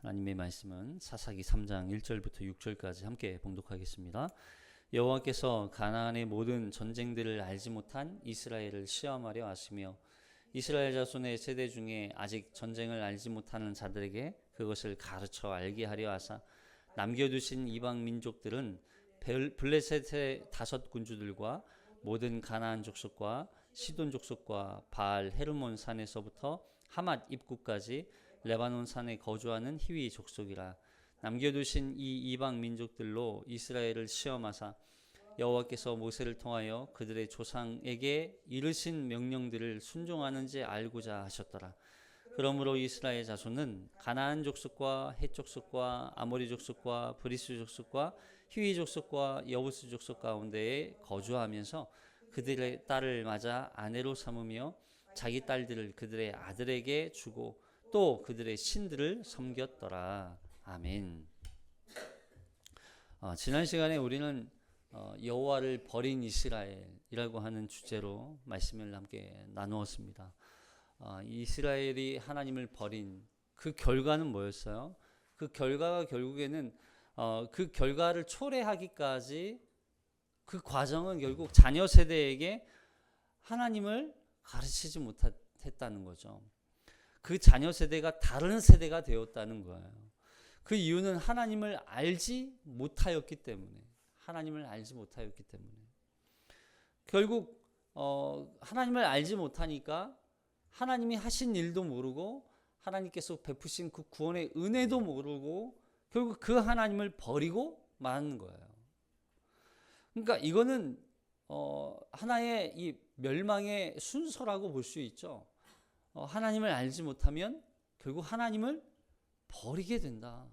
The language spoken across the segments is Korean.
하나님의 말씀은 사사기 3장 1절부터 6절까지 함께 봉독하겠습니다. 여호와께서 가나안의 모든 전쟁들을 알지 못한 이스라엘을 시험하려 하시며 이스라엘 자손의 세대 중에 아직 전쟁을 알지 못하는 자들에게 그것을 가르쳐 알게 하려 하사 남겨두신 이방 민족들은 블레셋의 5 군주들과 모든 가나안 족속과 시돈 족속과 바알 헤르몬 산에서부터 하맛 입구까지 레바논 산에 거주하는 히위 족속이라. 남겨두신 이 이방 민족들로 이스라엘을 시험하사 여호와께서 모세를 통하여 그들의 조상에게 이르신 명령들을 순종하는지 알고자 하셨더라. 그러므로 이스라엘 자손은 가나안 족속과 헷 족속과 아모리 족속과 브리스 족속과 히위 족속과 여부스 족속 가운데에 거주하면서 그들의 딸을 맞아 아내로 삼으며 자기 딸들을 그들의 아들에게 주고 또 그들의 신들을 섬겼더라. 아멘. 지난 시간에 우리는 여호와를 버린 이스라엘이라고 하는 주제로 말씀을 함께 나누었습니다. 이스라엘이 하나님을 버린 그 결과는 뭐였어요? 그 결과가 결국에는 그 결과를 초래하기까지 그 과정은 결국 자녀 세대에게 하나님을 가르치지 못했다는 거죠. 그 자녀 세대가 다른 세대가 되었다는 거예요. 그 이유는 하나님을 알지 못하였기 때문에, 결국 하나님을 알지 못하니까 하나님이 하신 일도 모르고 하나님께서 베푸신 그 구원의 은혜도 모르고 결국 그 하나님을 버리고 마는 거예요. 그러니까 이거는 하나의 이 멸망의 순서라고 볼 수 있죠. 하나님을 알지 못하면 결국 하나님을 버리게 된다.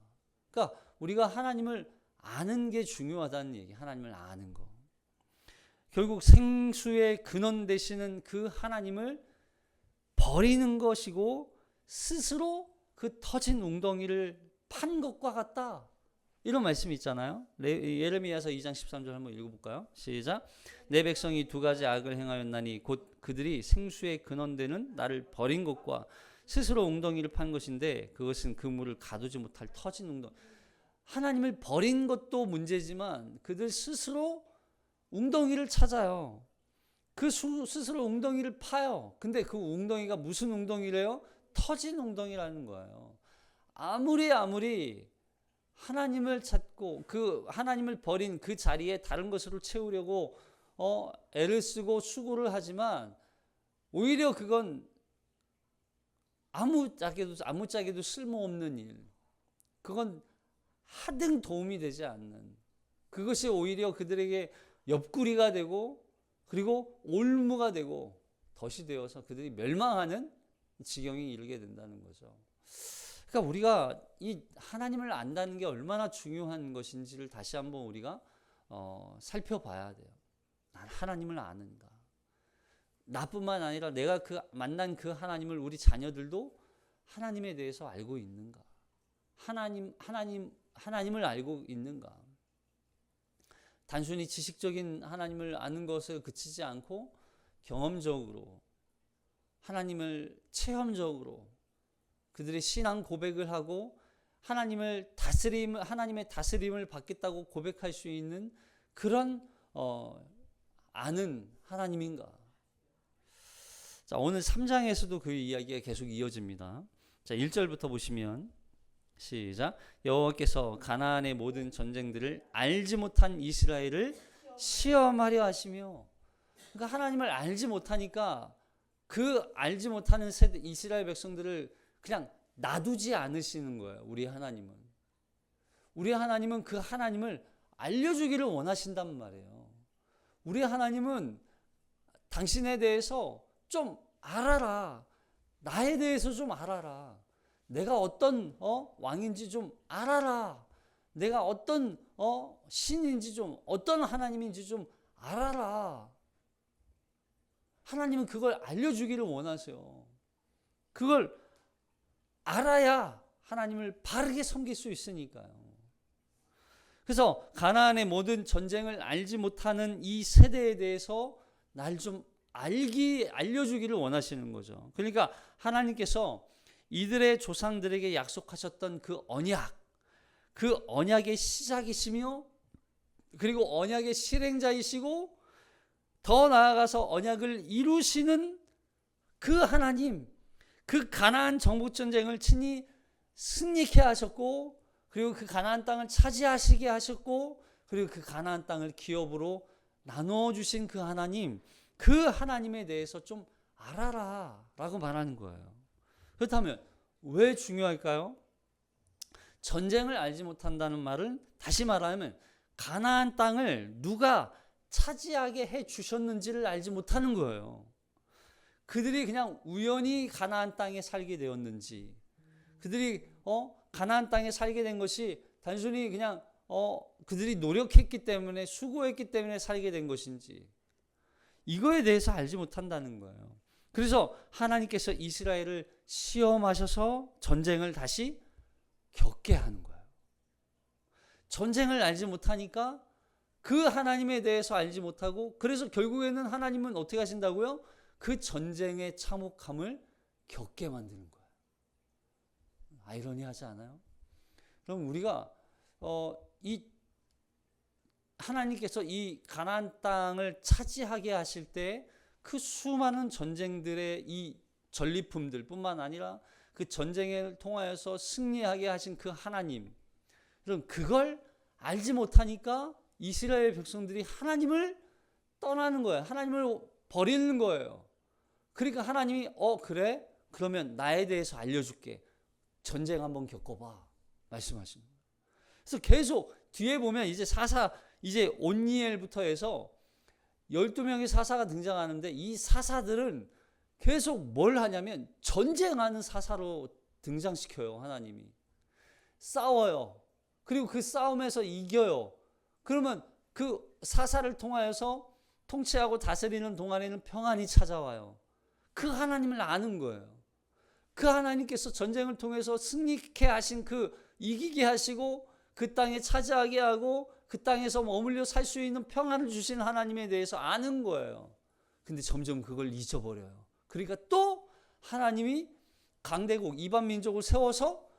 그러니까 우리가 하나님을 아는 게 중요하다는 얘기. 하나님을 아는 거. 결국 생수의 근원 되시는 그 하나님을 버리는 것이고 스스로 그 터진 웅덩이를 판 것과 같다. 이런 말씀이 있잖아요. 예레미야서 2장 13절 한번 읽어볼까요? 시작. 내 백성이 2가지 악을 행하였나니 곧 그들이 생수의 근원되는 나를 버린 것과 스스로 웅덩이를 판 것인데 그것은 그 물을 가두지 못할 터진 웅덩이. 하나님을 버린 것도 문제지만 그들 스스로 웅덩이를 찾아요. 그 스스로 웅덩이를 파요. 근데 그 웅덩이가 무슨 웅덩이래요? 터진 웅덩이라는 거예요. 아무리 하나님을 찾고 그 하나님을 버린 그 자리에 다른 것으로 채우려고 애를 쓰고 수고를 하지만 오히려 그건 아무짝에도 쓸모없는 일. 그건 하등 도움이 되지 않는. 그것이 오히려 그들에게 옆구리가 되고 그리고 올무가 되고 덫이 되어서 그들이 멸망하는 지경에 이르게 된다는 거죠. 그러니까 우리가 이 하나님을 안다는 게 얼마나 중요한 것인지를 다시 한번 우리가 살펴봐야 돼요. 난 하나님을 아는가? 나뿐만 아니라 내가 만난 그 하나님을 우리 자녀들도 하나님에 대해서 알고 있는가? 하나님을 알고 있는가? 단순히 지식적인 하나님을 아는 것에 그치지 않고 경험적으로 하나님을 체험적으로 그들의 신앙 고백을 하고 하나님의 다스림을 받겠다고 고백할 수 있는 그런 아는 하나님인가? 자, 오늘 3장에서도 그 이야기가 계속 이어집니다. 자, 1절부터 보시면 시작. 여호와께서 가나안의 모든 전쟁들을 알지 못한 이스라엘을 시험하려 하시며, 그러니까 하나님을 알지 못하니까 그 알지 못하는 세대 이스라엘 백성들을 그냥 놔두지 않으시는 거예요. 우리 하나님은 그 하나님을 알려주기를 원하신단 말이에요. 우리 하나님은 당신에 대해서 좀 알아라. 나에 대해서 좀 알아라. 내가 어떤 왕인지 좀 알아라. 내가 어떤 신인지 좀 어떤 하나님인지 좀 알아라. 하나님은 그걸 알려주기를 원하세요. 그걸 알아야 하나님을 바르게 섬길 수 있으니까요. 그래서 가나안의 모든 전쟁을 알지 못하는 이 세대에 대해서 날 좀 알려주기를 원하시는 거죠. 그러니까 하나님께서 이들의 조상들에게 약속하셨던 그 언약의 시작이시며 그리고 언약의 실행자이시고 더 나아가서 언약을 이루시는 그 하나님, 그 가나안 정복 전쟁을 친히 승리케 하셨고 그리고 그 가나안 땅을 차지하시게 하셨고 그리고 그 가나안 땅을 기업으로 나누어 주신 그 하나님, 그 하나님에 대해서 좀 알아라 라고 말하는 거예요. 그렇다면 왜 중요할까요? 전쟁을 알지 못한다는 말은 다시 말하면 가나안 땅을 누가 차지하게 해 주셨는지를 알지 못하는 거예요. 그들이 그냥 우연히 가나안 땅에 살게 되었는지, 그들이 가나안 땅에 살게 된 것이 단순히 그냥 그들이 노력했기 때문에 수고했기 때문에 살게 된 것인지 이거에 대해서 알지 못한다는 거예요. 그래서 하나님께서 이스라엘을 시험하셔서 전쟁을 다시 겪게 하는 거예요. 전쟁을 알지 못하니까 그 하나님에 대해서 알지 못하고 그래서 결국에는 하나님은 어떻게 하신다고요? 그 전쟁의 참혹함을 겪게 만드는 거예요. 아이러니하지 않아요? 그럼 우리가 이 하나님께서 이 가나안 땅을 차지하게 하실 때 그 수많은 전쟁들의 이 전리품들 뿐만 아니라 그 전쟁을 통하여서 승리하게 하신 그 하나님, 그럼 그걸 알지 못하니까 이스라엘 백성들이 하나님을 떠나는 거예요. 하나님을 버리는 거예요. 그러니까 하나님이 그래? 그러면 나에 대해서 알려줄게. 전쟁 한번 겪어봐. 말씀하시는 거예요. 그래서 계속 뒤에 보면 이제 온니엘부터 해서 12명의 사사가 등장하는데 이 사사들은 계속 뭘 하냐면 전쟁하는 사사로 등장시켜요. 하나님이 싸워요. 그리고 그 싸움에서 이겨요. 그러면 그 사사를 통하여서 통치하고 다스리는 동안에는 평안이 찾아와요. 그 하나님을 아는 거예요. 그 하나님께서 전쟁을 통해서 승리케 하신 그 이기게 하시고 그 땅에 차지하게 하고 그 땅에서 머물러 살 수 있는 평안을 주신 하나님에 대해서 아는 거예요. 근데 점점 그걸 잊어버려요. 그러니까 또 하나님이 강대국 이방 민족을 세워서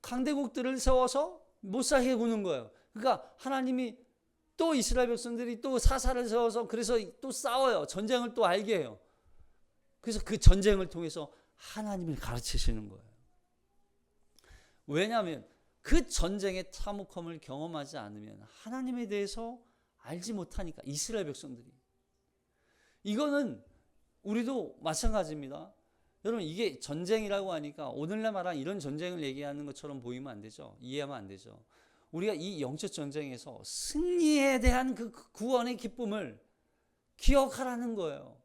강대국들을 세워서 못 살게 구는 거예요. 그러니까 하나님이 또 이스라엘 백성들이 또 사사를 세워서 그래서 또 싸워요. 전쟁을 또 알게 해요. 그래서 그 전쟁을 통해서 하나님을 가르치시는 거예요. 왜냐하면 그 전쟁의 참혹함을 경험하지 않으면 하나님에 대해서 알지 못하니까 이스라엘 백성들이. 이거는 우리도 마찬가지입니다. 여러분 이게 전쟁이라고 하니까 오늘날 말한 이런 전쟁을 얘기하는 것처럼 보이면 안 되죠. 이해하면 안 되죠. 우리가 이 영적 전쟁에서 승리에 대한 그 구원의 기쁨을 기억하라는 거예요.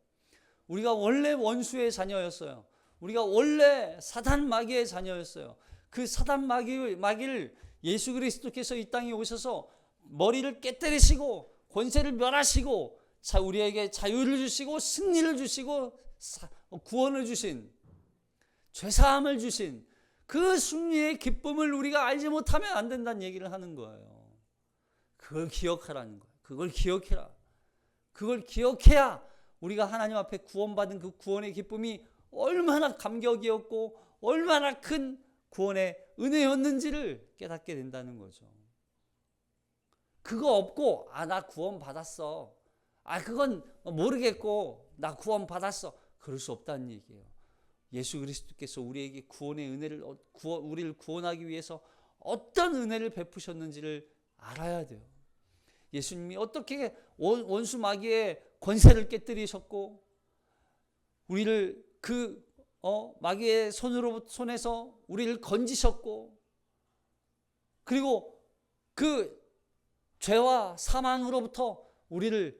우리가 원래 원수의 자녀였어요. 우리가 원래 사단 마귀의 자녀였어요. 그 사단 마귀를 예수 그리스도께서 이 땅에 오셔서 머리를 깨뜨리시고 권세를 멸하시고 우리에게 자유를 주시고 승리를 주시고 구원을 주신 죄사함을 주신 그 승리의 기쁨을 우리가 알지 못하면 안 된다는 얘기를 하는 거예요. 그걸 기억하라는 거예요. 그걸 기억해라. 그걸 기억해야 우리가 하나님 앞에 구원받은 그 구원의 기쁨이 얼마나 감격이었고 얼마나 큰 구원의 은혜였는지를 깨닫게 된다는 거죠. 그거 없고 나 구원 받았어. 그건 모르겠고 나 구원 받았어. 그럴 수 없다는 얘기예요. 예수 그리스도께서 우리에게 구원의 은혜를 우리를 구원하기 위해서 어떤 은혜를 베푸셨는지를 알아야 돼요. 예수님이 어떻게 원수 마귀의 권세를 깨뜨리셨고 우리를 그 마귀의 손에서 우리를 건지셨고 그리고 그 죄와 사망으로부터 우리를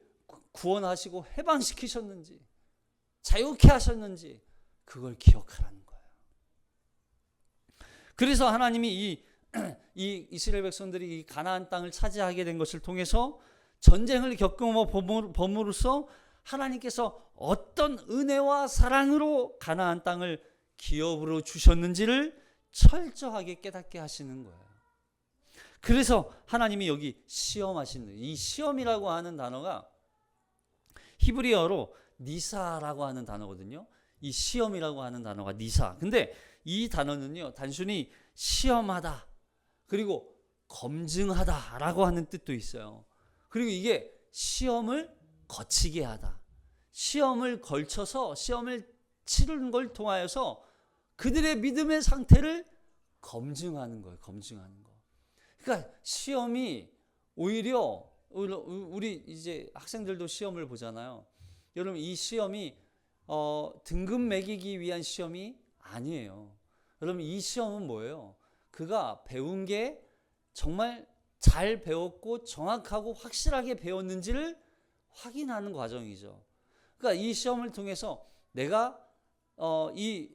구원하시고 해방시키셨는지 자유케 하셨는지 그걸 기억하라는 거예요. 그래서 하나님이 이 이스라엘 백성들이 이 가나안 땅을 차지하게 된 것을 통해서 전쟁을 겪음으로 범으로써 하나님께서 어떤 은혜와 사랑으로 가나안 땅을 기업으로 주셨는지를 철저하게 깨닫게 하시는 거예요. 그래서 하나님이 여기 시험하시는 이 시험이라고 하는 단어가 히브리어로 니사라고 하는 단어거든요. 이 시험이라고 하는 단어가 니사. 근데 이 단어는요, 단순히 시험하다, 그리고 검증하다라고 하는 뜻도 있어요. 그리고 이게 시험을 거치게 하다, 시험을 걸쳐서 시험을 치르는 걸 통하여서 그들의 믿음의 상태를 검증하는 거예요. 검증하는 거. 그러니까 시험이 오히려 우리 이제 학생들도 시험을 보잖아요. 여러분, 이 시험이 등급 매기기 위한 시험이 아니에요. 여러분, 이 시험은 뭐예요? 그가 배운 게 정말 잘 배웠고 정확하고 확실하게 배웠는지를 확인하는 과정이죠. 그러니까 이 시험을 통해서 내가 이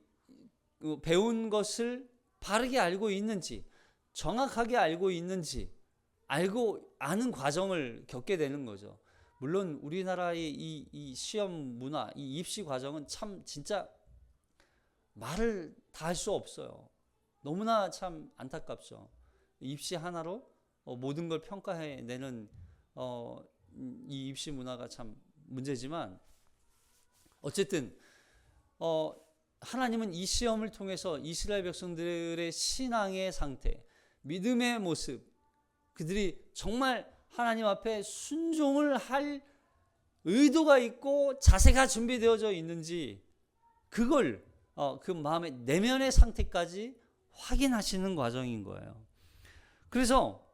배운 것을 바르게 알고 있는지, 정확하게 알고 있는지 아는 과정을 겪게 되는 거죠. 물론 우리나라의 이 시험 문화, 이 입시 과정은 참 진짜 말을 다 할 수 없어요. 너무나 참 안타깝죠. 입시 하나로 모든 걸 평가해내는 이 입시 문화가 참 문제지만, 어쨌든 하나님은 이 시험을 통해서 이스라엘 백성들의 신앙의 상태, 믿음의 모습, 그들이 정말 하나님 앞에 순종을 할 의도가 있고 자세가 준비되어져 있는지, 그걸 그 마음의 내면의 상태까지 확인하시는 과정인 거예요. 그래서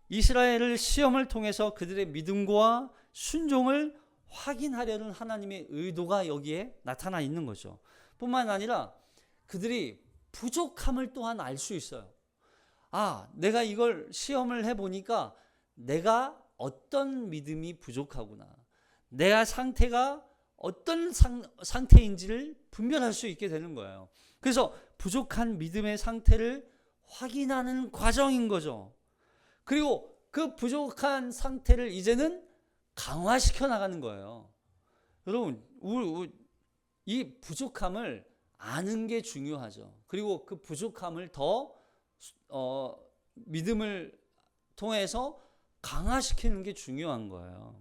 이스라엘을 시험을 통해서 그들의 믿음과 순종을 확인하려는 하나님의 의도가 여기에 나타나 있는 거죠. 뿐만 아니라 그들이 부족함을 또한 알 수 있어요. 내가 이걸 시험을 해보니까 내가 어떤 믿음이 부족하구나, 내가 상태가 어떤 상태인지를 분별할 수 있게 되는 거예요. 그래서 부족한 믿음의 상태를 확인하는 과정인 거죠. 그리고 그 부족한 상태를 이제는 강화시켜 나가는 거예요. 여러분, 이 부족함을 아는 게 중요하죠. 그리고 그 부족함을 더 믿음을 통해서 강화시키는 게 중요한 거예요.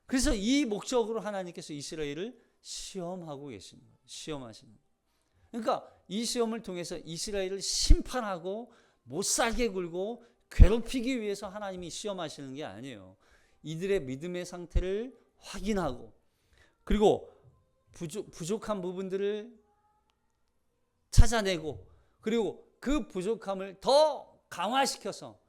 그래서 이 목적으로 하나님께서 이스라엘을 시험하고 계시는 거예요. 시험하시는 거예요. 그러니까 이 시험을 통해서 이스라엘을 심판하고 못살게 굴고 괴롭히기 위해서 하나님이 시험하시는 게 아니에요. 이들의 믿음의 상태를 확인하고, 그리고 부족한 부분들을 찾아내고, 그리고 그 부족함을 더 강화시켜서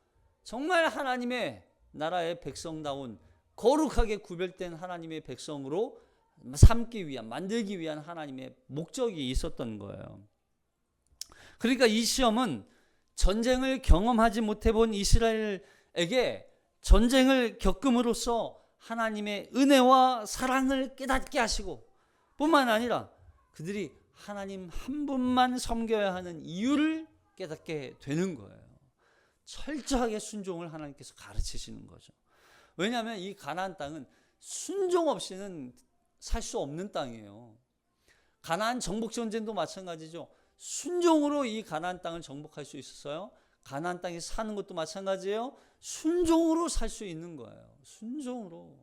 정말 하나님의 나라의 백성다운 거룩하게 구별된 하나님의 백성으로 삼기 위한, 만들기 위한 하나님의 목적이 있었던 거예요. 그러니까 이 시험은 전쟁을 경험하지 못해본 이스라엘에게 전쟁을 겪음으로써 하나님의 은혜와 사랑을 깨닫게 하시고, 뿐만 아니라 그들이 하나님 한 분만 섬겨야 하는 이유를 깨닫게 되는 거예요. 철저하게 순종을 하나님께서 가르치시는 거죠. 왜냐하면 이 가나안 땅은 순종 없이는 살 수 없는 땅이에요. 가나안 정복 전쟁도 마찬가지죠. 순종으로 이 가나안 땅을 정복할 수 있었어요. 가나안 땅에 사는 것도 마찬가지예요. 순종으로 살 수 있는 거예요. 순종으로.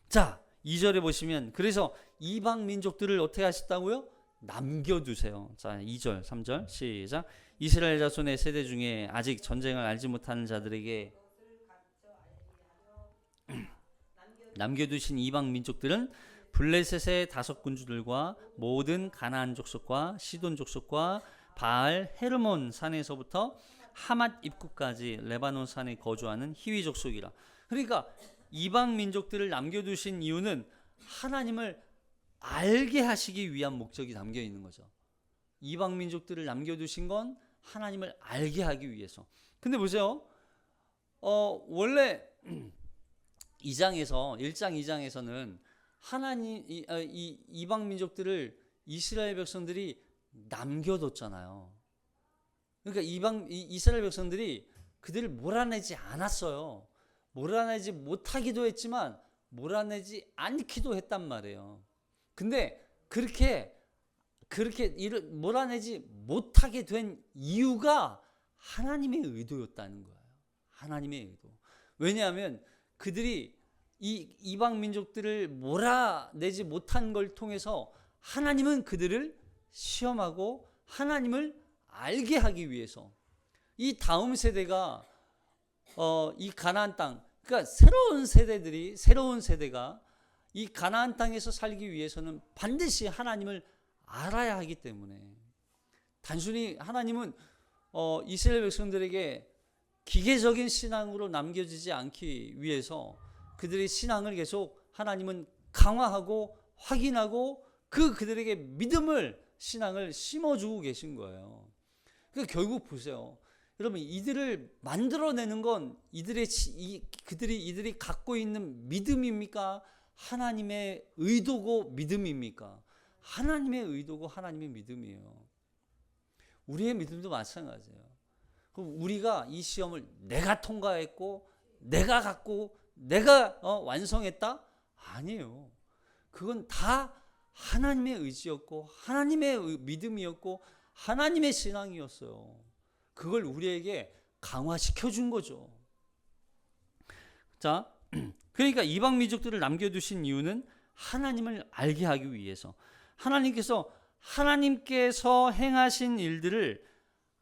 자, 2절에 보시면, 그래서 이방 민족들을 어떻게 하셨다고요? 남겨두세요. 자, 2절, 3절 시작. 이스라엘 자손의 세대 중에 아직 전쟁을 알지 못하는 자들에게 남겨두신 이방 민족들은 블레셋의 5 군주들과 모든 가나안 족속과 시돈 족속과 바알 헤르몬 산에서부터 하맛 입구까지 레바논 산에 거주하는 히위 족속이라. 그러니까 이방 민족들을 남겨두신 이유는 하나님을 알게 하시기 위한 목적이 담겨 있는 거죠. 이방 민족들을 남겨두신 건 하나님을 알게 하기 위해서. 근데 보세요. 원래 1장 2장에서는 하나님 이 이방 민족들을 이스라엘 백성들이 남겨뒀잖아요. 그러니까 이스라엘 백성들이 그들을 몰아내지 않았어요. 몰아내지 못하기도 했지만 몰아내지 않기도 했단 말이에요. 근데 그렇게 몰아내지 못하게 된 이유가 하나님의 의도였다는 거예요. 하나님의 의도. 왜냐하면 그들이 이 이방 민족들을 몰아내지 못한 걸 통해서 하나님은 그들을 시험하고 하나님을 알게 하기 위해서 이 다음 세대가 이 가나안 땅, 그러니까 새로운 세대가 이 가나안 땅에서 살기 위해서는 반드시 하나님을 알아야 하기 때문에, 단순히 하나님은 이스라엘 백성들에게 기계적인 신앙으로 남겨지지 않기 위해서 그들의 신앙을 계속 하나님은 강화하고 확인하고 그들에게 신앙을 심어주고 계신 거예요. 그러니까 결국 보세요. 여러분, 이들을 만들어내는 건 이들이 갖고 있는 믿음입니까? 하나님의 의도고 믿음입니까? 하나님의 의도고 하나님의 믿음이에요. 우리의 믿음도 마찬가지예요. 그럼 우리가 이 시험을 내가 통과했고 내가 갖고 내가 완성했다? 아니에요. 그건 다 하나님의 의지였고 하나님의 믿음이었고 하나님의 신앙이었어요. 그걸 우리에게 강화시켜 준 거죠. 자, 그러니까 이방 민족들을 남겨두신 이유는 하나님을 알게 하기 위해서, 하나님께서 행하신 일들을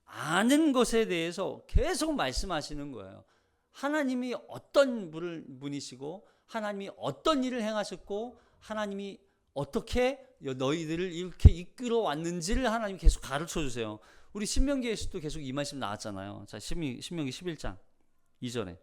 아는 것에 대해서 계속 말씀하시는 거예요. 하나님이 어떤 분이시고 하나님이 어떤 일을 행하셨고 하나님이 어떻게 너희들을 이렇게 이끌어 왔는지를 하나님이 계속 가르쳐 주세요. 우리 신명기에서도 계속 이 말씀 나왔잖아요. 자, 신명기 11장 2절에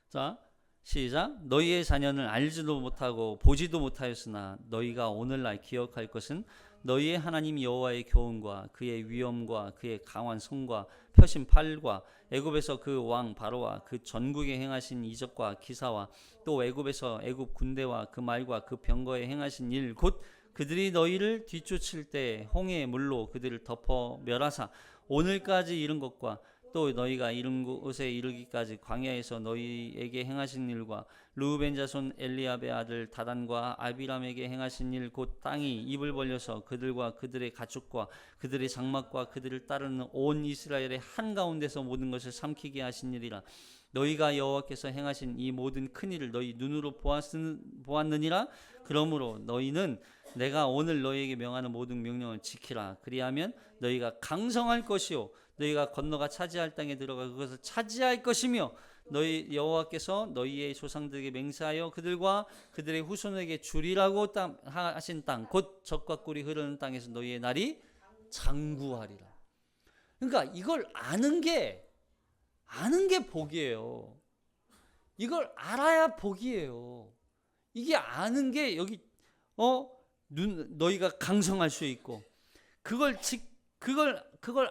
자, 시작. 너희의 자녀는 알지도 못하고 보지도 못하였으나 너희가 오늘날 기억할 것은 너희의 하나님 여호와의 교훈과 그의 위엄과 그의 강한 손과 펴신 팔과 애굽에서 그 왕 바로와 그 전국에 행하신 이적과 기사와 또 애굽에서 애굽 군대와 그 말과 그 병거에 행하신 일, 곧 그들이 너희를 뒤쫓을 때 홍해의 물로 그들을 덮어 멸하사 오늘까지 이른 것과 또 너희가 이른 곳에 이르기까지 광야에서 너희에게 행하신 일과 르우벤 자손 엘리압의 아들 다단과 아비람에게 행하신 일, 곧 땅이 입을 벌려서 그들과 그들의 가축과 그들의 장막과 그들을 따르는 온 이스라엘의 한가운데서 모든 것을 삼키게 하신 일이라. 너희가 여호와께서 행하신 이 모든 큰 일을 너희 눈으로 보았느니라. 그러므로 너희는 내가 오늘 너희에게 명하는 모든 명령을 지키라. 그리하면 너희가 강성할 것이요 너희가 건너가 차지할 땅에 들어가 그것을 차지할 것이며 너희 여호와께서 너희의 조상들에게 맹세하여 그들과 그들의 후손에게 주리라고 하신 땅, 곧 젖과 꿀이 흐르는 땅에서 너희의 날이 장구하리라. 그러니까 이걸 아는 게 복이에요. 이걸 알아야 복이에요. 이게 아는 게 여기 너희가 강성할 수 있고 그걸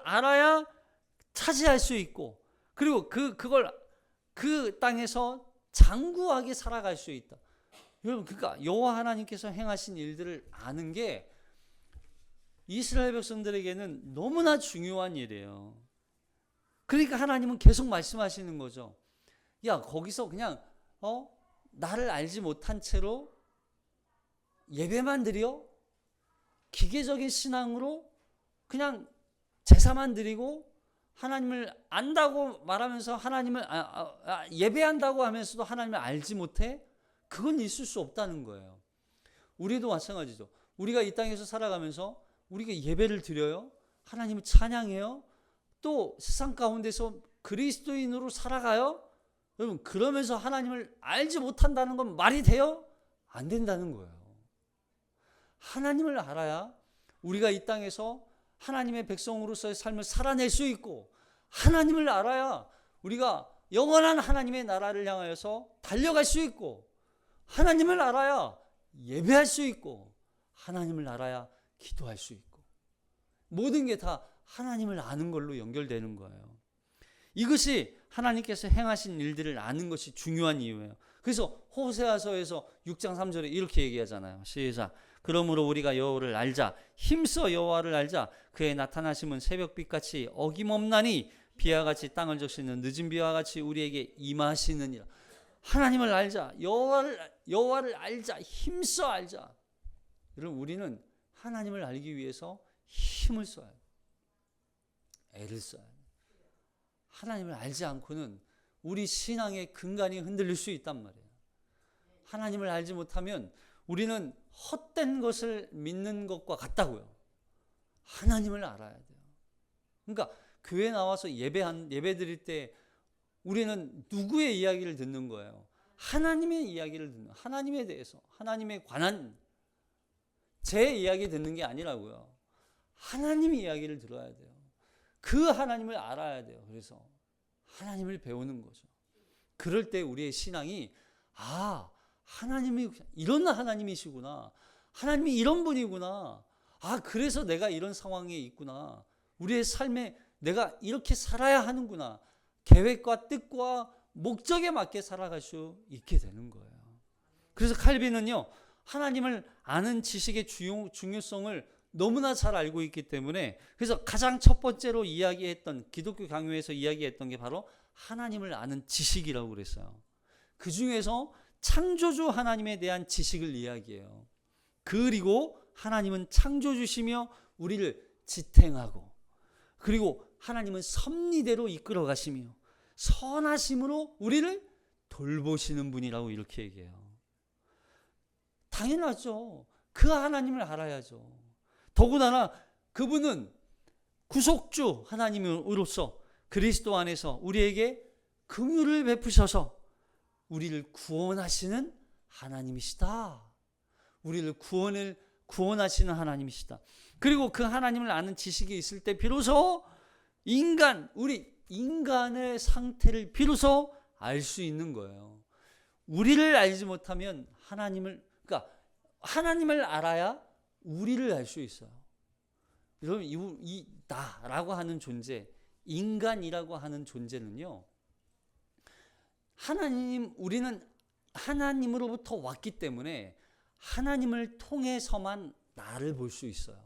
알아야 차지할 수 있고, 그리고 그걸 그 땅에서 장구하게 살아갈 수 있다. 여러분, 그러니까 여호와 하나님께서 행하신 일들을 아는 게 이스라엘 백성들에게는 너무나 중요한 일이에요. 그러니까 하나님은 계속 말씀하시는 거죠. 야, 거기서 그냥 나를 알지 못한 채로 예배만 드려? 기계적인 신앙으로 그냥 제사만 드리고 하나님을 안다고 말하면서 하나님을 예배한다고 하면서도 하나님을 알지 못해? 그건 있을 수 없다는 거예요. 우리도 마찬가지죠. 우리가 이 땅에서 살아가면서 우리가 예배를 드려요. 하나님을 찬양해요. 또 세상 가운데서 그리스도인으로 살아가요. 여러분, 그러면서 하나님을 알지 못한다는 건 말이 돼요? 안 된다는 거예요. 하나님을 알아야 우리가 이 땅에서 하나님의 백성으로서의 삶을 살아낼 수 있고, 하나님을 알아야 우리가 영원한 하나님의 나라를 향하여서 달려갈 수 있고, 하나님을 알아야 예배할 수 있고, 하나님을 알아야 기도할 수 있고, 모든 게 다 하나님을 아는 걸로 연결되는 거예요. 이것이 하나님께서 행하신 일들을 아는 것이 중요한 이유예요. 그래서 호세아서에서 6장 3절에 이렇게 얘기하잖아요. 시작. 그러므로 우리가 여호와를 알자. 힘써 여호와를 알자. 그의 나타나심은 새벽빛같이 어김없나니 비와 같이 땅을 적시는 늦은 비와 같이 우리에게 임하시느니라. 하나님을 알자. 여호와를 알자. 힘써 알자. 여러분, 우리는 하나님을 알기 위해서 힘을 써야 해요. 애를 써야 해요. 하나님을 알지 않고는 우리 신앙의 근간이 흔들릴 수 있단 말이에요. 하나님을 알지 못하면 우리는 헛된 것을 믿는 것과 같다고요. 하나님을 알아야 돼요. 그러니까 교회 나와서 예배 드릴 때 우리는 누구의 이야기를 듣는 거예요? 하나님의 이야기를 듣는, 하나님에 대해서, 하나님에 관한 제 이야기 듣는 게 아니라고요. 하나님의 이야기를 들어야 돼요. 그 하나님을 알아야 돼요. 그래서 하나님을 배우는 거죠. 그럴 때 우리의 신앙이 하나님이 이런 하나님이시구나. 하나님이 이런 분이구나. 그래서 내가 이런 상황에 있구나. 우리의 삶에 내가 이렇게 살아야 하는구나. 계획과 뜻과 목적에 맞게 살아갈 수 있게 되는 거예요. 그래서 칼빈은요, 하나님을 아는 지식의 중요성을 너무나 잘 알고 있기 때문에, 그래서 가장 첫 번째로 이야기했던, 기독교 강요에서 이야기했던 게 바로 하나님을 아는 지식이라고 그랬어요. 그 중에서 창조주 하나님에 대한 지식을 이야기해요. 그리고 하나님은 창조주시며 우리를 지탱하고, 그리고 하나님은 섭리대로 이끌어 가시며 선하심으로 우리를 돌보시는 분이라고 이렇게 얘기해요. 당연하죠. 그 하나님을 알아야죠. 더군다나 그분은 구속주 하나님으로서 그리스도 안에서 우리에게 긍휼을 베푸셔서 우리를 구원하시는 하나님이시다. 우리를 구원하시는 하나님이시다. 그리고 그 하나님을 아는 지식이 있을 때 비로소 우리 인간의 상태를 비로소 알 수 있는 거예요. 우리를 알지 못하면 그러니까 하나님을 알아야 우리를 알 수 있어요. 여러분, 이 나라고 하는 존재, 인간이라고 하는 존재는요, 우리는 하나님으로부터 왔기 때문에 하나님을 통해서만 나를 볼 수 있어요.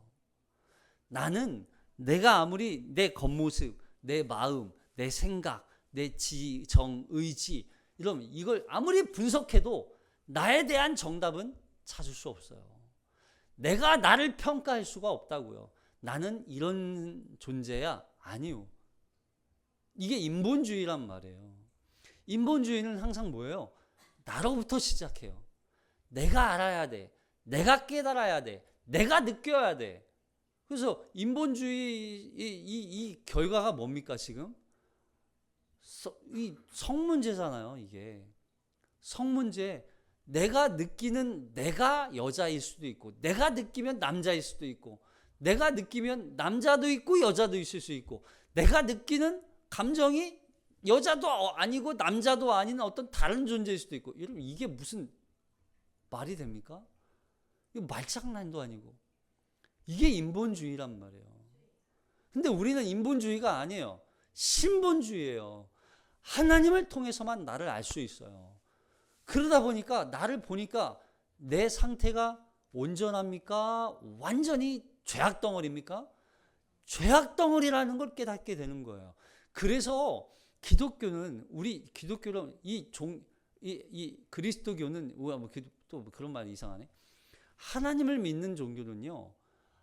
나는 내가 아무리 내 겉모습, 내 마음, 내 생각, 내 지정, 의지, 이걸 아무리 분석해도 나에 대한 정답은 찾을 수 없어요. 내가 나를 평가할 수가 없다고요. 나는 이런 존재야? 아니요. 이게 인본주의란 말이에요. 인본주의는 항상 뭐예요? 나로부터 시작해요. 내가 알아야 돼. 내가 깨달아야 돼. 내가 느껴야 돼. 그래서 인본주의 이 결과가 뭡니까 지금? 이 성문제잖아요. 이게 성문제. 내가 느끼는 내가 여자일 수도 있고, 내가 느끼면 남자일 수도 있고, 내가 느끼면 남자도 있고 여자도 있을 수 있고, 내가 느끼는 감정이 여자도 아니고 남자도 아닌 어떤 다른 존재일 수도 있고. 여러분, 이게 무슨 말이 됩니까? 이거 말장난도 아니고. 이게 인본주의란 말이에요. 근데 우리는 인본주의가 아니에요. 신본주의예요. 하나님을 통해서만 나를 알 수 있어요. 그러다 보니까 나를 보니까 내 상태가 온전합니까? 완전히 죄악덩어리입니까? 죄악덩어리라는 걸 깨닫게 되는 거예요. 그래서 기독교는, 우리 기독교는 이 그리스도교는, 또 그런 말이 이상하네. 하나님을 믿는 종교는요,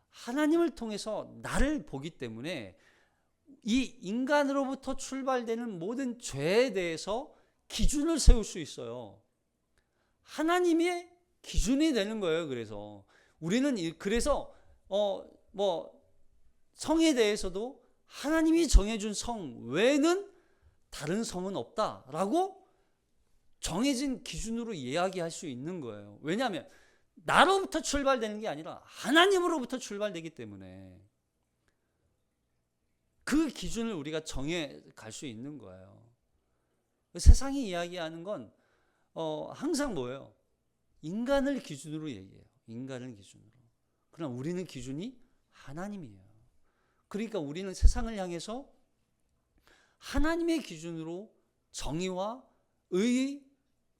하나님을 통해서 나를 보기 때문에 이 인간으로부터 출발되는 모든 죄에 대해서 기준을 세울 수 있어요. 하나님의 기준이 되는 거예요. 그래서 우리는 성에 대해서도 하나님이 정해준 성 외에는 다른 성은 없다라고 정해진 기준으로 이야기할 수 있는 거예요. 왜냐하면 나로부터 출발되는 게 아니라 하나님으로부터 출발되기 때문에 그 기준을 우리가 정해 갈 수 있는 거예요. 세상이 이야기하는 건 항상 뭐예요? 인간을 기준으로 얘기해요. 인간을 기준으로. 그러나 우리는 기준이 하나님이에요. 그러니까 우리는 세상을 향해서 하나님의 기준으로 정의와 의의,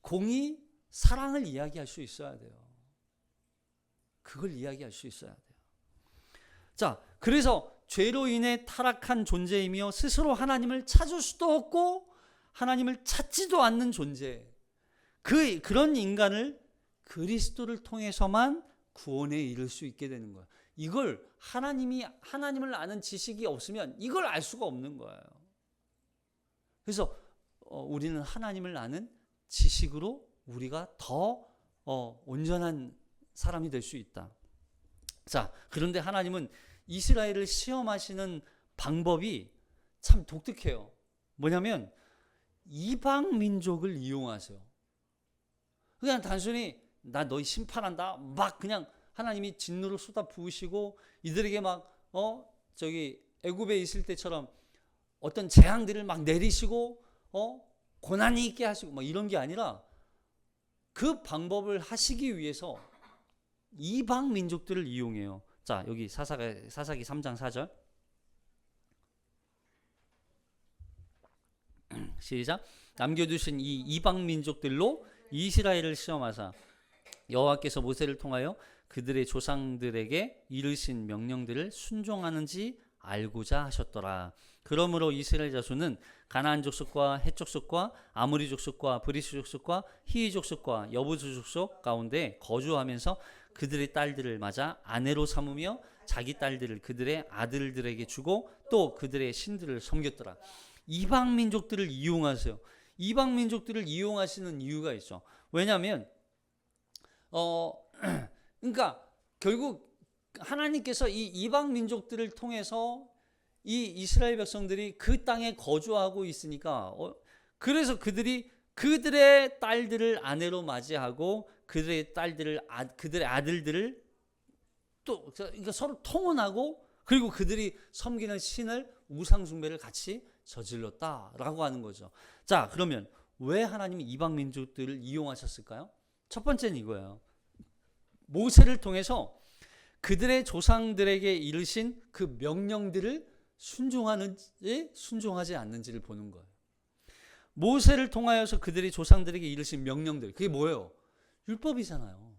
공의, 사랑을 이야기할 수 있어야 돼요. 그걸 이야기할 수 있어야 돼요. 자, 그래서 죄로 인해 타락한 존재이며 스스로 하나님을 찾을 수도 없고 하나님을 찾지도 않는 존재, 그런 인간을 그리스도를 통해서만 구원에 이를 수 있게 되는 거예요. 이걸 하나님을 아는 지식이 없으면 이걸 알 수가 없는 거예요. 그래서 우리는 하나님을 아는 지식으로 우리가 더 온전한 사람이 될 수 있다. 자, 그런데 하나님은 이스라엘을 시험하시는 방법이 참 독특해요. 뭐냐면 이방 민족을 이용하세요. 그냥 단순히 나 너희 심판한다 막 그냥 하나님이 진노를 쏟아 부으시고 이들에게 막 저기 애굽에 있을 때처럼 어떤 재앙들을 막 내리시고 고난이 있게 하시고 막 이런 게 아니라 그 방법을 하시기 위해서 이방 민족들을 이용해요. 자, 여기 사사기 3장 4절 시작. 남겨두신 이 이방 민족들로 이스라엘을 시험하사 여호와께서 모세를 통하여 그들의 조상들에게 이르신 명령들을 순종하는지 알고자 하셨더라. 그러므로 이스라엘 자손은 가나안 족속과 헷 족속과 아모리 족속과 브리스 족속과 히위 족속과 여부수 족속 가운데 거주하면서 그들의 딸들을 맞아 아내로 삼으며 자기 딸들을 그들의 아들들에게 주고 또 그들의 신들을 섬겼더라. 이방 민족들을 이용하세요. 이방 민족들을 이용하시는 이유가 있어. 왜냐하면 그러니까 결국 하나님께서 이 이방 민족들을 통해서 이 이스라엘 백성들이 그 땅에 거주하고 있으니까 그래서 그들이 그들의 딸들을 아내로 맞이하고 그들의 그들의 아들들을 또 그러니까 서로 통혼하고 그리고 그들이 섬기는 신을 우상 숭배를 같이 저질렀다라고 하는 거죠. 자, 그러면 왜 하나님이 이방 민족들을 이용하셨을까요? 첫 번째는 이거예요. 모세를 통해서 그들의 조상들에게 이르신 그 명령들을 순종하는지 순종하지 않는지를 보는 거예요. 모세를 통하여서 그들의 조상들에게 이르신 명령들, 그게 뭐예요? 율법이잖아요.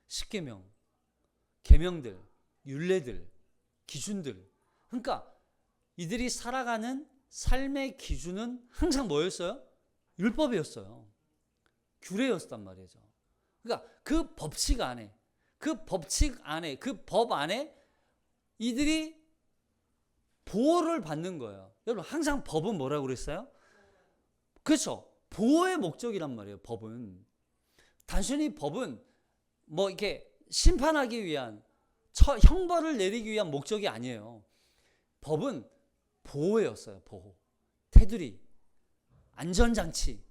십계명, 계명들, 율례들, 기준들. 그러니까 이들이 살아가는 삶의 기준은 항상 뭐였어요? 율법이었어요. 규례였단 말이죠. 그러니까 그 법칙 안에, 그 법 안에 이들이 보호를 받는 거예요. 여러분, 항상 법은 뭐라고 그랬어요? 그렇죠. 보호의 목적이란 말이에요. 법은 단순히 법은 뭐 이렇게 심판하기 위한 형벌을 내리기 위한 목적이 아니에요. 법은 보호였어요. 보호, 테두리, 안전장치.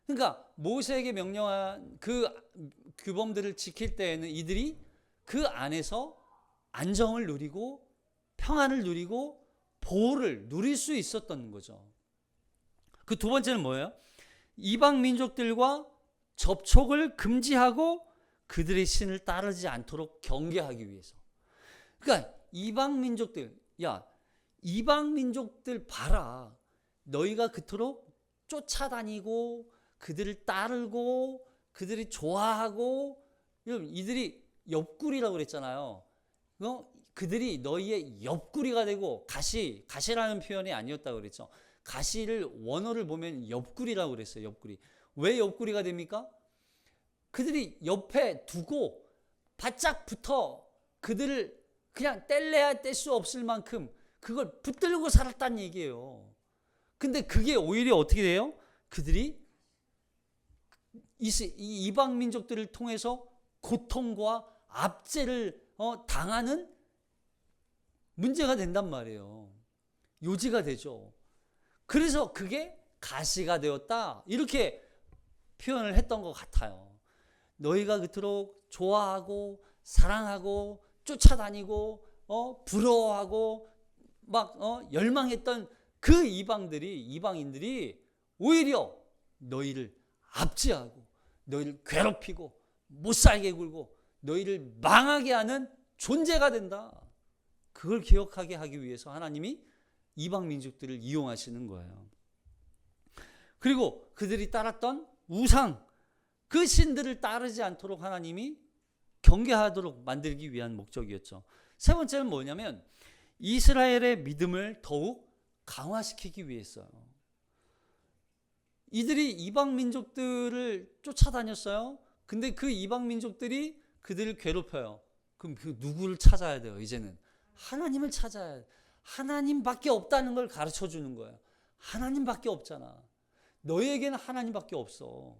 그러니까 모세에게 명령한 그 규범들을 지킬 때에는 이들이 그 안에서 안정을 누리고 평안을 누리고 보호를 누릴 수 있었던 거죠. 그 두 번째는 뭐예요? 이방 민족들과 접촉을 금지하고 그들의 신을 따르지 않도록 경계하기 위해서. 그러니까 이방 민족들, 야, 이방 민족들 봐라. 너희가 그토록 쫓아다니고 그들을 따르고 그들이 좋아하고 이들이 옆구리라고 그랬잖아요. 그들이 너희의 옆구리가 되고 가시라는 표현이 아니었다고 그랬죠. 가시를 원어를 보면 옆구리라고 그랬어요. 옆구리. 왜 옆구리가 됩니까? 그들이 옆에 두고 바짝 붙어 그들을 그냥 뗄래야 뗄 수 없을 만큼 그걸 붙들고 살았다는 얘기예요. 근데 그게 오히려 어떻게 돼요? 그들이 이 이방 민족들을 통해서 고통과 압제를 당하는 문제가 된단 말이에요. 요지가 되죠. 그래서 그게 가시가 되었다. 이렇게 표현을 했던 것 같아요. 너희가 그토록 좋아하고 사랑하고 쫓아다니고 부러워하고 막 열망했던 그 이방인들이 오히려 너희를 압제하고 너희를 괴롭히고 못살게 굴고 너희를 망하게 하는 존재가 된다. 그걸 기억하게 하기 위해서 하나님이 이방 민족들을 이용하시는 거예요. 그리고 그들이 따랐던 우상, 그 신들을 따르지 않도록 하나님이 경계하도록 만들기 위한 목적이었죠. 세 번째는 뭐냐면 이스라엘의 믿음을 더욱 강화시키기 위해서요. 이들이 이방 민족들을 쫓아다녔어요. 근데 그 이방 민족들이 그들을 괴롭혀요. 그럼 그 누구를 찾아야 돼요? 이제는 하나님을 찾아야 해요. 하나님밖에 없다는 걸 가르쳐 주는 거예요. 하나님밖에 없잖아. 너희에게는 하나님밖에 없어.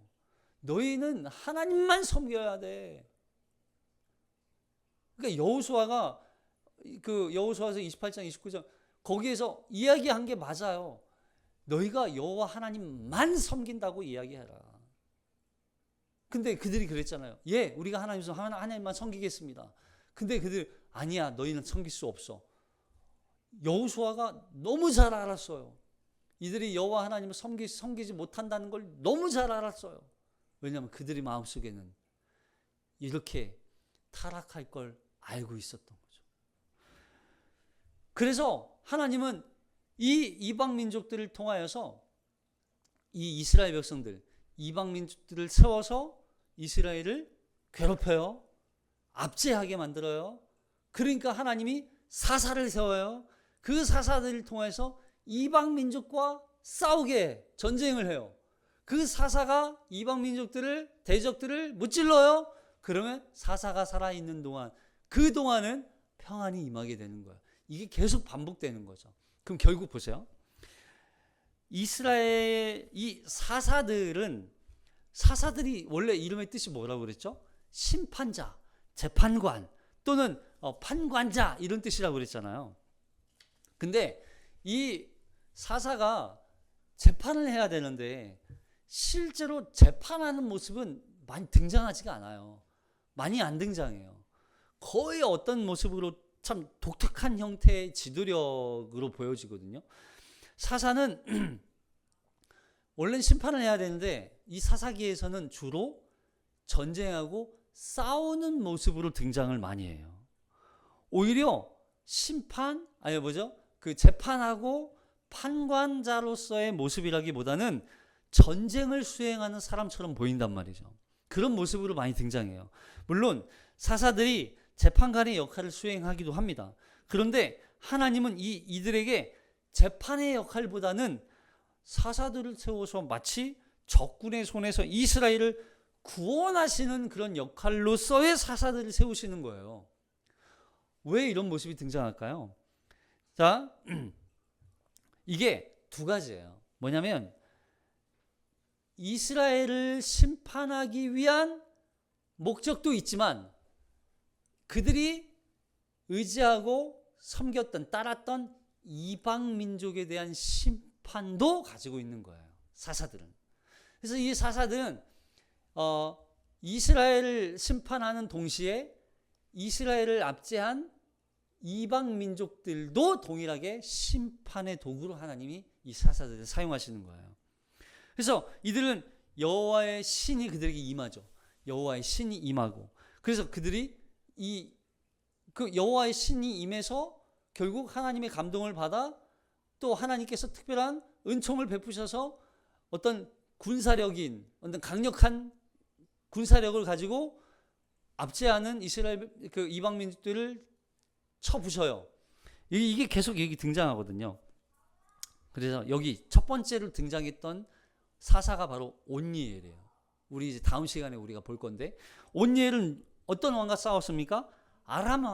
너희는 하나님만 섬겨야 돼. 그러니까 여호수아가 그 여호수아서 28장 29장 거기에서 이야기한 게 맞아요. 너희가 여호와 하나님만 섬긴다고 이야기해라. 근데 그들이 그랬잖아요. 예, 우리가 하나님만 섬기겠습니다. 근데 그들 아니야, 너희는 섬길 수 없어. 여호수아가 너무 잘 알았어요. 이들이 여호와 하나님을 섬기지 못한다는 걸 너무 잘 알았어요. 왜냐하면 그들의 마음속에는 이렇게 타락할 걸 알고 있었던 거죠. 그래서 하나님은 이 이방 민족들을 통하여서 이 이스라엘 백성들, 이방 민족들을 세워서 이스라엘을 괴롭혀요. 압제하게 만들어요. 그러니까 하나님이 사사를 세워요. 그 사사들을 통해서 이방 민족과 싸우게 전쟁을 해요. 그 사사가 이방 민족들을 대적들을 무찔러요. 그러면 사사가 살아있는 동안 그 동안은 평안이 임하게 되는 거예요. 이게 계속 반복되는 거죠. 그럼 결국 보세요. 이스라엘 이 사사들이 원래 이름의 뜻이 뭐라고 그랬죠? 심판자, 재판관 또는 판관자 이런 뜻이라고 그랬잖아요. 근데 이 사사가 재판을 해야 되는데 실제로 재판하는 모습은 많이 등장하지가 않아요. 많이 안 등장해요. 거의 어떤 모습으로 참 독특한 형태의 지도력으로 보여지거든요. 사사는 원래는 심판을 해야 되는데 이 사사기에서는 주로 전쟁하고 싸우는 모습으로 등장을 많이 해요. 오히려 그 재판하고 판관자로서의 모습이라기보다는 전쟁을 수행하는 사람처럼 보인단 말이죠. 그런 모습으로 많이 등장해요. 물론 사사들이 재판관의 역할을 수행하기도 합니다. 그런데 하나님은 이들에게 재판의 역할보다는 사사들을 세워서 마치 적군의 손에서 이스라엘을 구원하시는 그런 역할로서의 사사들을 세우시는 거예요. 왜 이런 모습이 등장할까요? 자, 이게 두 가지예요. 뭐냐면 이스라엘을 심판하기 위한 목적도 있지만 그들이 의지하고 섬겼던 따랐던 이방 민족에 대한 심판도 가지고 있는 거예요. 사사들은. 그래서 이 사사들은 이스라엘을 심판하는 동시에 이스라엘을 압제한 이방 민족들도 동일하게 심판의 도구로 하나님이 이 사사들을 사용하시는 거예요. 그래서 이들은 여호와의 신이 그들에게 임하죠. 여호와의 신이 임하고 그래서 그들이 그 여호와의 신이 임해서 결국 하나님의 감동을 받아 또 하나님께서 특별한 은총을 베푸셔서 어떤 어떤 강력한 군사력을 가지고 압제하는 이스라엘 그 이방 민족들을 쳐부셔요. 이게 계속 여기 등장하거든요. 그래서 여기 첫 번째로 등장했던 사사가 바로 온니엘이에요. 우리 이제 다음 시간에 우리가 볼 건데 온니엘은 어떤 왕과 싸웠습니까? 아람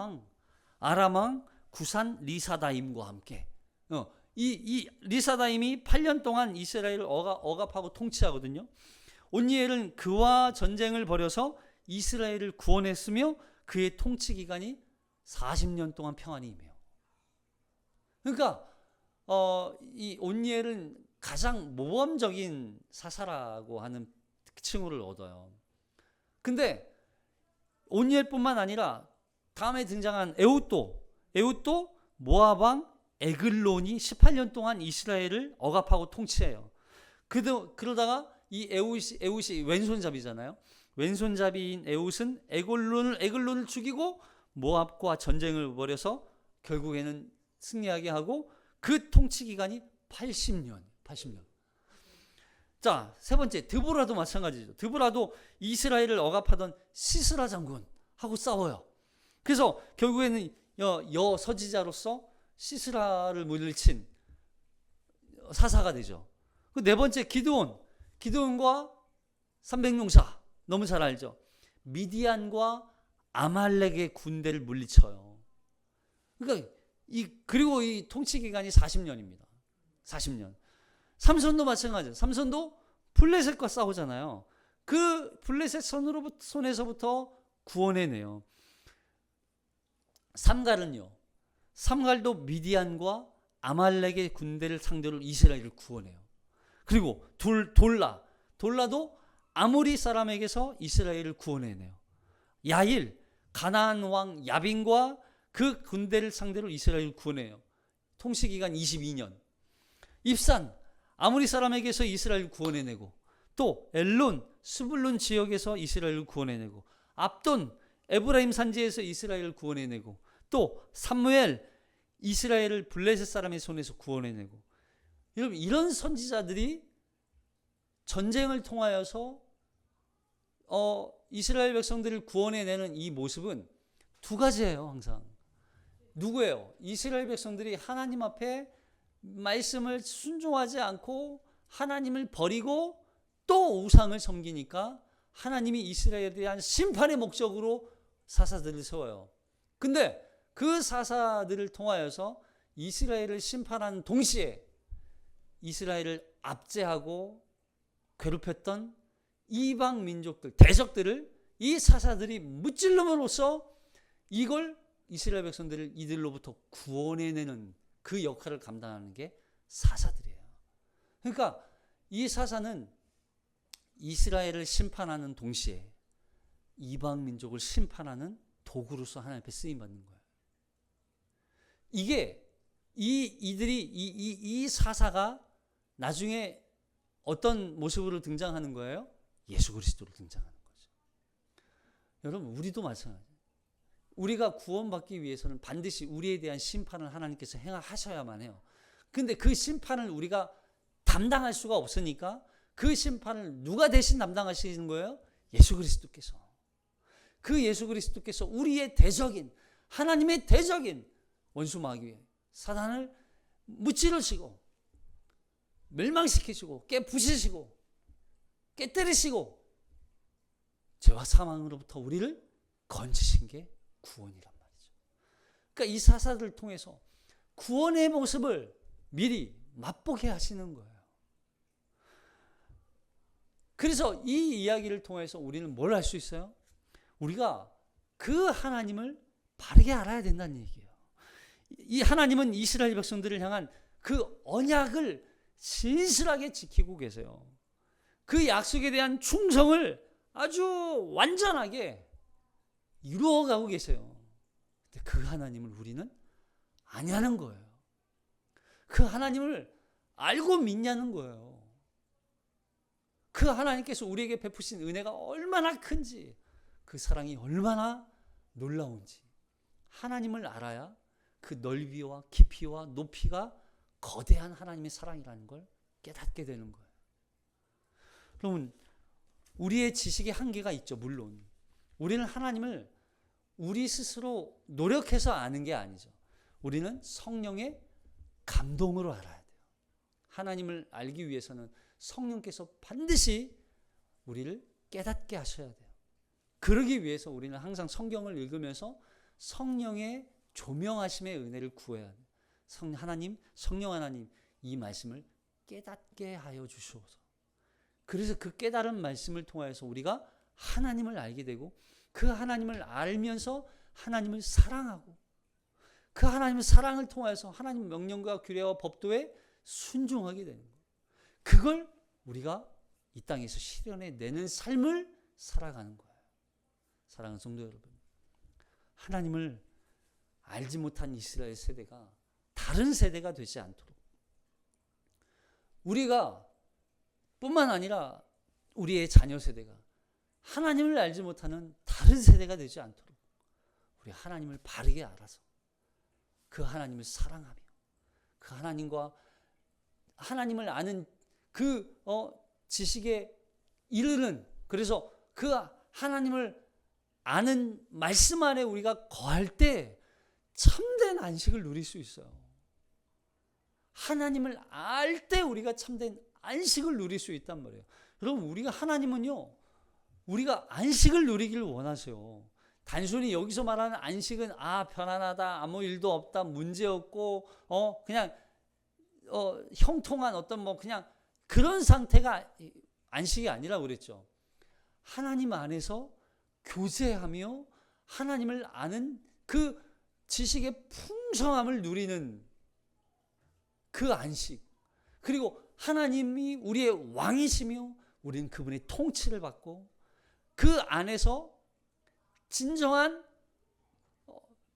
왕 구산 리사다임과 함께. 이 리사다임이 8년 동안 이스라엘을 억압하고 통치하거든요. 온니엘은 그와 전쟁을 벌여서 이스라엘을 구원했으며 그의 통치 기간이 40년 동안 평안이 임해요. 그러니까 이 온니엘은 가장 모범적인 사사라고 하는 칭호를 얻어요. 근데 온니엘뿐만 아니라 다음에 등장한 에훗도 모압 왕 에글론이 18년 동안 이스라엘을 억압하고 통치해요. 그러다가 이 에훗이 왼손잡이잖아요. 왼손잡이인 에훗은 에글론을 죽이고 모압과 전쟁을 벌여서 결국에는 승리하게 하고 그 통치 기간이 80년. 자, 세 번째 드보라도 마찬가지죠. 드보라도 이스라엘을 억압하던 시스라 장군하고 싸워요. 그래서 결국에는 여서지자로서 시스라를 물리친 사사가 되죠. 그 네 번째 기드온과 300용사 너무 잘 알죠. 미디안과 아말렉의 군대를 물리쳐요. 그러니까 그리고 이 통치 기간이 40년입니다. 40년. 삼손도 마찬가지예요. 삼손도 블레셋과 싸우잖아요. 그 블레셋 손에서부터 구원해내요. 삼갈은요. 삼갈도 미디안과 아말렉의 군대를 상대로 이스라엘을 구원해요. 그리고 돌라도 아모리 사람에게서 이스라엘을 구원해내요. 야일, 가나안 왕 야빈과 그 군대를 상대로 이스라엘을 구원해요. 통치기간 22년. 입산, 아모리 사람에게서 이스라엘을 구원해내고, 또 엘론, 스불론 지역에서 이스라엘을 구원해내고, 압돈, 에브라임 산지에서 이스라엘을 구원해내고, 또 사무엘, 이스라엘을 블레셋 사람의 손에서 구원해내고. 여러분, 이런 선지자들이 전쟁을 통하여서 이스라엘 백성들을 구원해내는 이 모습은 두 가지예요. 항상 누구예요? 이스라엘 백성들이 하나님 앞에 말씀을 순종하지 않고 하나님을 버리고 또 우상을 섬기니까 하나님이 이스라엘에 대한 심판의 목적으로 사사들을 세워요. 근데 그 사사들을 통하여서 이스라엘을 심판하는 동시에 이스라엘을 압제하고 괴롭혔던 이방 민족들, 대적들을 이 사사들이 무찔름으로써 이걸 이스라엘 백성들을 이들로부터 구원해내는 그 역할을 감당하는 게 사사들이에요. 그러니까 이 사사는 이스라엘을 심판하는 동시에 이방 민족을 심판하는 도구로서 하나님 앞에 쓰임 받는 거예요. 이게 이 사사가 나중에 어떤 모습으로 등장하는 거예요? 예수 그리스도로 등장하는 거죠. 여러분, 우리도 마찬가지예요. 우리가 구원받기 위해서는 반드시 우리에 대한 심판을 하나님께서 행하셔야만 해요. 근데 그 심판을 우리가 담당할 수가 없으니까 그 심판을 누가 대신 담당하시는 거예요? 예수 그리스도께서. 그 예수 그리스도께서 우리의 대적인, 하나님의 대적인 원수 마귀 사단을 무찌르시고 멸망시키시고 깨부시시고 깨뜨리시고 죄와 사망으로부터 우리를 건지신 게 구원이란 말이죠. 그러니까 이 사사들을 통해서 구원의 모습을 미리 맛보게 하시는 거예요. 그래서 이 이야기를 통해서 우리는 뭘 할 수 있어요? 우리가 그 하나님을 바르게 알아야 된다는 얘기예요. 이 하나님은 이스라엘 백성들을 향한 그 언약을 신실하게 지키고 계세요. 그 약속에 대한 충성을 아주 완전하게 이루어가고 계세요. 근데 그 하나님을 우리는 아냐는 거예요. 그 하나님을 알고 믿냐는 거예요. 그 하나님께서 우리에게 베푸신 은혜가 얼마나 큰지, 그 사랑이 얼마나 놀라운지 하나님을 알아야 그 넓이와 깊이와 높이가 거대한 하나님의 사랑이라는 걸 깨닫게 되는 거예요. 여러분, 우리의 지식의 한계가 있죠. 물론 우리는 하나님을 우리 스스로 노력해서 아는 게 아니죠. 우리는 성령의 감동으로 알아야 돼요. 하나님을 알기 위해서는 성령께서 반드시 우리를 깨닫게 하셔야 돼요. 그러기 위해서 우리는 항상 성경을 읽으면서 성령의 조명하심의 은혜를 구해야 돼요. 성령 하나님, 이 말씀을 깨닫게 하여 주시옵소서. 그래서 그 깨달은 말씀을 통하여서 우리가 하나님을 알게 되고, 그 하나님을 알면서 하나님을 사랑하고, 그 하나님의 사랑을 통해서 하나님 명령과 규례와 법도에 순종하게 되는 거예요. 그걸 우리가 이 땅에서 실현해내는 삶을 살아가는 거예요. 사랑하는 성도 여러분, 하나님을 알지 못한 이스라엘 세대가 다른 세대가 되지 않도록, 우리가 뿐만 아니라 우리의 자녀 세대가 하나님을 알지 못하는 다른 세대가 되지 않도록 우리 하나님을 바르게 알아서 그 하나님을 사랑하며 그 하나님과 하나님을 아는 그 지식에 이르는, 그래서 그 하나님을 아는 말씀 안에 우리가 거할 때 참된 안식을 누릴 수 있어요. 하나님을 알 때 우리가 참된 안식을 누릴 수 있단 말이에요. 여러분, 우리가 하나님은요, 우리가 안식을 누리기를 원하세요. 단순히 여기서 말하는 안식은 편안하다, 아무 일도 없다, 문제 없고 그냥 형통한 어떤 그냥 그런 상태가 안식이 아니라고 그랬죠. 하나님 안에서 교제하며 하나님을 아는 그 지식의 풍성함을 누리는 그 안식, 그리고 하나님이 우리의 왕이시며 우리는 그분의 통치를 받고 그 안에서 진정한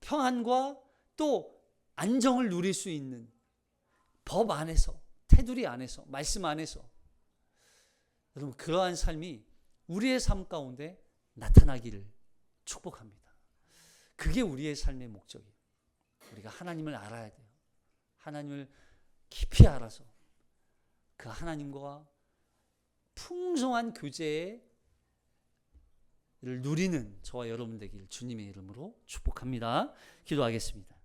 평안과 또 안정을 누릴 수 있는 법 안에서, 테두리 안에서, 말씀 안에서, 여러분 그러한 삶이 우리의 삶 가운데 나타나기를 축복합니다. 그게 우리의 삶의 목적이에요. 우리가 하나님을 알아야 돼요. 하나님을 깊이 알아서 그 하나님과 풍성한 교제를 누리는 저와 여러분 되길 주님의 이름으로 축복합니다. 기도하겠습니다.